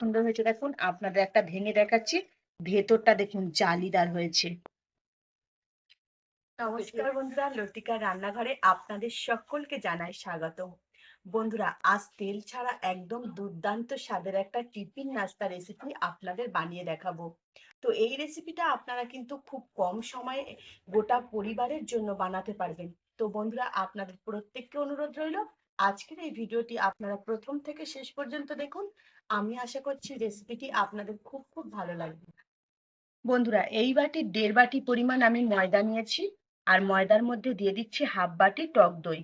সুন্দর হয়েছে দেখুন, আপনাদের একটা ভেঙে দেখাচ্ছি। ভেতরটা দেখুন জালিদার হয়েছে। নমস্কার বন্ধুরা, লতিকা রান্নাঘরে আপনাদের সকলকে জানাই স্বাগত। বন্ধুরা, আজ তেল ছাড়া একদম দুর্দান্ত স্বাদের একটা টিফিন নাস্তা রেসিপি আপনাদের বানিয়ে দেখাবো। তো এই রেসিপিটা আপনারা কিন্তু খুব কম সময়ে গোটা পরিবারের জন্য বানাতে পারবেন। তো বন্ধুরা, আপনাদের প্রত্যেককে অনুরোধ রইল, আজকের এই ভিডিওটি আপনারা প্রথম থেকে শেষ পর্যন্ত দেখুন। আমি আশা করছি রেসিপিটি আপনাদের খুব খুব ভালো লাগবে। বন্ধুরা, এই বাটি 1.5 বাটি পরিমাণ আমি ময়দা নিয়েছি, আর ময়দার মধ্যে দিয়ে দিচ্ছি হাফ বাটি টক দই,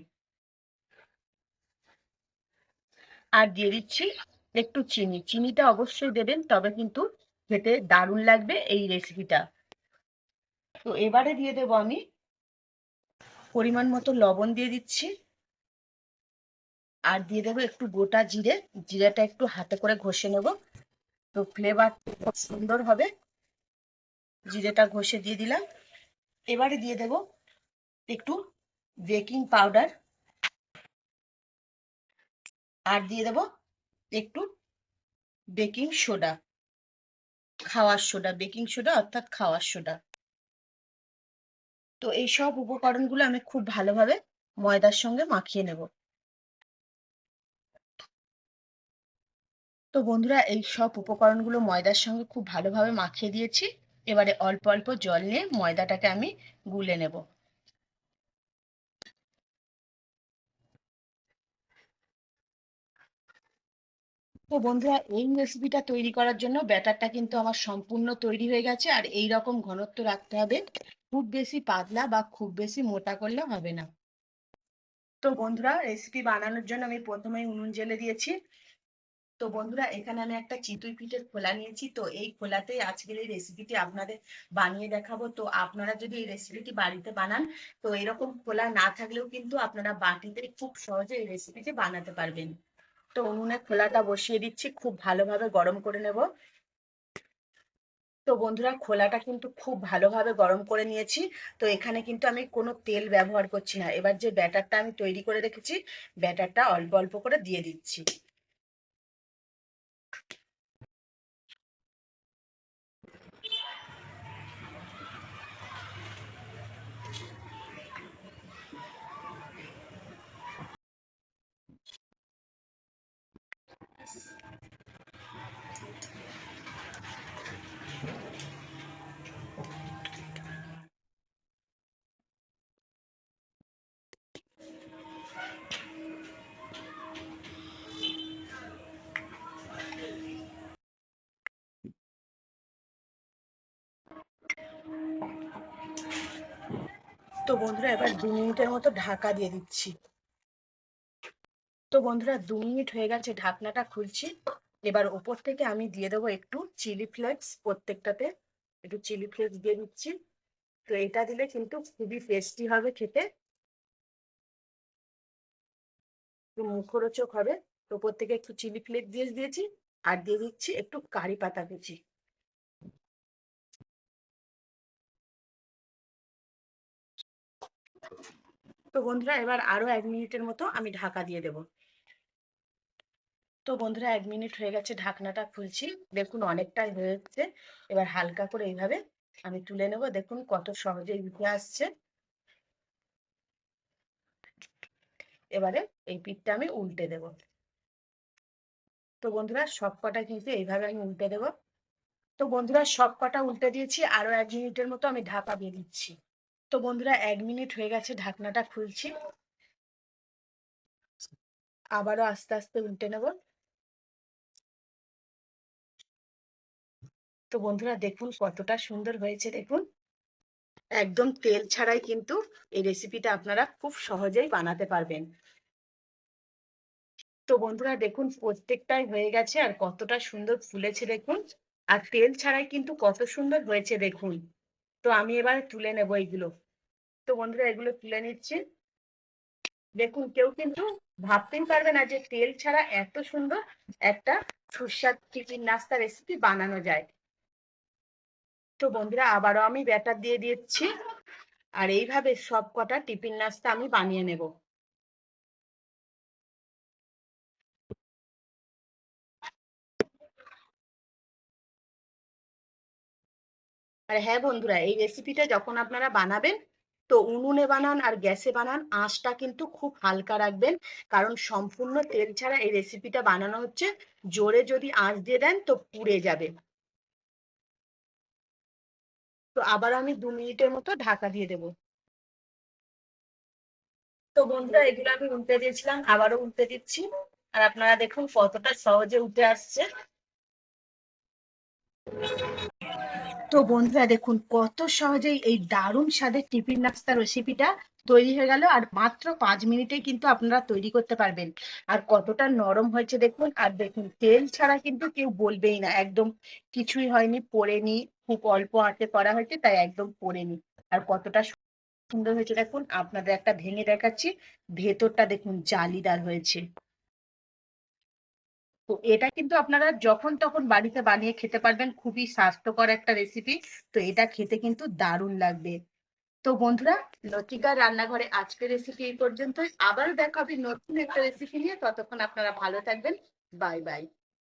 আর দিয়ে দিচ্ছি একটু চিনি। চিনিটা অবশ্যই দেবেন, তবে কিন্তু খেতে দারুণ লাগবে এই রেসিপিটা। তো এবারে দিয়ে দেবো আমি পরিমাণ মতো লবণ দিয়ে দিচ্ছি, আর দিয়ে দেবো একটু গোটা জিরে। জিরেটা একটু হাতে করে ঘষে নেব, তো ফ্লেভার খুব সুন্দর হবে। জিরেটা ঘষে দিয়ে দিলাম। এবারে দিয়ে দেবো একটু বেকিং পাউডার, আর দিয়ে দেবো একটু বেকিং সোডা, খাওয়ার সোডা, বেকিং সোডা অর্থাৎ খাওয়ার সোডা। তো এই সব উপকরণগুলো আমি খুব ভালোভাবে ময়দার সঙ্গে মাখিয়ে নেব। তো বন্ধুরা, এই সব উপকরণগুলো ময়দার সঙ্গে খুব ভালোভাবে মাখিয়ে দিয়েছি। এবারে অল্প অল্প জল নিয়ে ময়দাটাকে আমি গুলে নেব। তো বন্ধুরা, এই রেসিপিটা তৈরি করার জন্য ব্যাটারটা কিন্তু আমার সম্পূর্ণ তৈরি হয়ে গেছে, আর এই রকম ঘনত্ব রাখতে হবে। খুব বেশি পাতলা বা খুব বেশি মোটা করলে হবে না। তো বন্ধুরা, রেসিপি বানানোর জন্য আমি প্রথমেই উনুন জ্বেলে দিয়েছি। তো বন্ধুরা, এখানে আমি একটা চিতই পিঠের খোলা নিয়েছি। তো এই খোলাতেই আজকের এই রেসিপিটি আপনাদের বানিয়ে দেখাবো। তো আপনারা যদি এই রেসিপিটি বাড়িতে বানান, তো এরকম খোলা না থাকলেও কিন্তু আপনারা বাটিতে খুব সহজে এই রেসিপিটি বানাতে পারবেন। তো উনুনে খোলাটা বসিয়ে দিচ্ছি, খুব ভালোভাবে গরম করে নেব। তো বন্ধুরা, খোলাটা কিন্তু খুব ভালোভাবে গরম করে নিয়েছি। তো এখানে কিন্তু আমি কোনো তেল ব্যবহার করছি না। এবার যে ব্যাটারটা আমি তৈরি করে রেখেছি, ব্যাটারটা অল্প অল্প করে দিয়ে দিচ্ছি। তো বন্ধুরা, এবার 2 মিনিটের মতো ঢাকা দিয়ে দিচ্ছি। তো বন্ধুরা, 2 মিনিট হয়ে গেছে, ঢাকনাটা খুলছি। এবার ওপর থেকে আমি দিয়ে দেবো একটু চিলি ফ্লেক্স, প্রত্যেকটাতে একটু চিলি ফ্লেক্স দিয়ে দিচ্ছি। তো এটা দিলে কিন্তু খুবই টেস্টি হবে খেতে, একটু মুখরোচক হবে। তো ওপর থেকে একটু চিলি ফ্লেক্স দিয়ে দিয়েছি, আর দিয়ে দিচ্ছি একটু কারি পাতা কুচি। তো বন্ধুরা, এবার আরো 1 মিনিটের মতো আমি ঢাকা দিয়ে দেবো। তো বন্ধুরা, 1 মিনিট হয়ে গেছে, ঢাকনাটা খুলছি। দেখুন অনেকটাই হয়েছে। এবার হালকা করে এইভাবে আমি তুলে নেব। দেখুন কত সহজেই উঠে আসছে। এবারে এই পিঠটা আমি উল্টে দেব। তো বন্ধুরা, সব কটা কিন্তু এইভাবে আমি উল্টে দেব। তো বন্ধুরা, সব কটা উল্টে দিয়েছি, আরো 1 মিনিটের মতো আমি ঢাকা দিয়ে দিচ্ছি। তো বন্ধুরা, 1 মিনিট হয়ে গেছে, ঢাকনাটা খুলছি। আবারও আস্তে আস্তে উল্টে নেব। তো বন্ধুরা, দেখুন কতটা সুন্দর হয়েছে। দেখুন একদম তেল ছাড়াই কিন্তু এই রেসিপিটা আপনারা খুব সহজেই বানাতে পারবেন। তো বন্ধুরা, দেখুন প্রত্যেকটাই হয়ে গেছে, আর কতটা সুন্দর ফুলেছে দেখুন। আর তেল ছাড়াই কিন্তু কত সুন্দর হয়েছে দেখুন। তো আমি এবার তুলে নেব এইগুলো। তো বন্ধুরা, এগুলো তুলে নিচ্ছি। দেখুন, কেউ কিন্তু ভাবতেই পারবে না যে তেল ছাড়া এত সুন্দর একটা সুস্বাদু টিফিন নাস্তা রেসিপি বানানো যায়। তো বন্ধুরা, আবারও আমি ব্যাটার দিয়ে দিচ্ছি, আর এইভাবে সব কটা টিফিন নাস্তা আমি বানিয়ে নেব। আর হ্যাঁ বন্ধুরা, এই রেসিপিটা যখন আপনারা বানাবেন, তো উনুনে বানান আর গ্যাসে বানান, আঁচটা কিন্তু খুব হালকা রাখবেন। কারণ সম্পূর্ণ তেল ছাড়া এই রেসিপিটা বানানো হচ্ছে। জোরে যদি আঁচ দিয়ে দেন তো পুড়ে যাবে। তো আবার আমি 2 মিনিটের মতো ঢাকা দিয়ে দেবো। তো বন্ধুরা, এগুলো আমি উল্টে দিয়েছিলাম, আবারও উল্টে দিচ্ছি। আর আপনারা দেখুন কতটা সহজে উঠে আসছে। তো বন্ধুরা দেখুন কত সহজেই এই দারুণ স্বাদের টিফিন নাস্তা রেসিপিটা তৈরি হয়ে গেল, আর মাত্র 5 মিনিটে কিন্তু আপনারা তৈরি করতে পারবেন। আর কতটা নরম হয়েছে দেখুন, আর দেখুন তেল ছাড়া কিন্তু কেউ বলবেই না, একদম কিছুই হয়নি, পোড়েনি। খুব অল্প আঁচে করা হয়েছে, তাই একদম পোড়েনি। আর কতটা সুন্দর হয়েছে দেখুন, আপনাদের একটা ভেঙে দেখাচ্ছি। ভেতরটা দেখুন জালিদার হয়েছে। তো এটা কিন্তু আপনারা যখন তখন বাড়িতে বানিয়ে খেতে পারবেন, খুবই স্বাস্থ্যকর একটা রেসিপি। তো এটা খেতে কিন্তু দারুণ লাগবে। তো বন্ধুরা, লতিকার রান্নাঘরে আজকের রেসিপি এই পর্যন্তই। আবারও দেখা হবে নতুন একটা রেসিপি নিয়ে। ততক্ষণ আপনারা ভালো থাকবেন। Bye bye.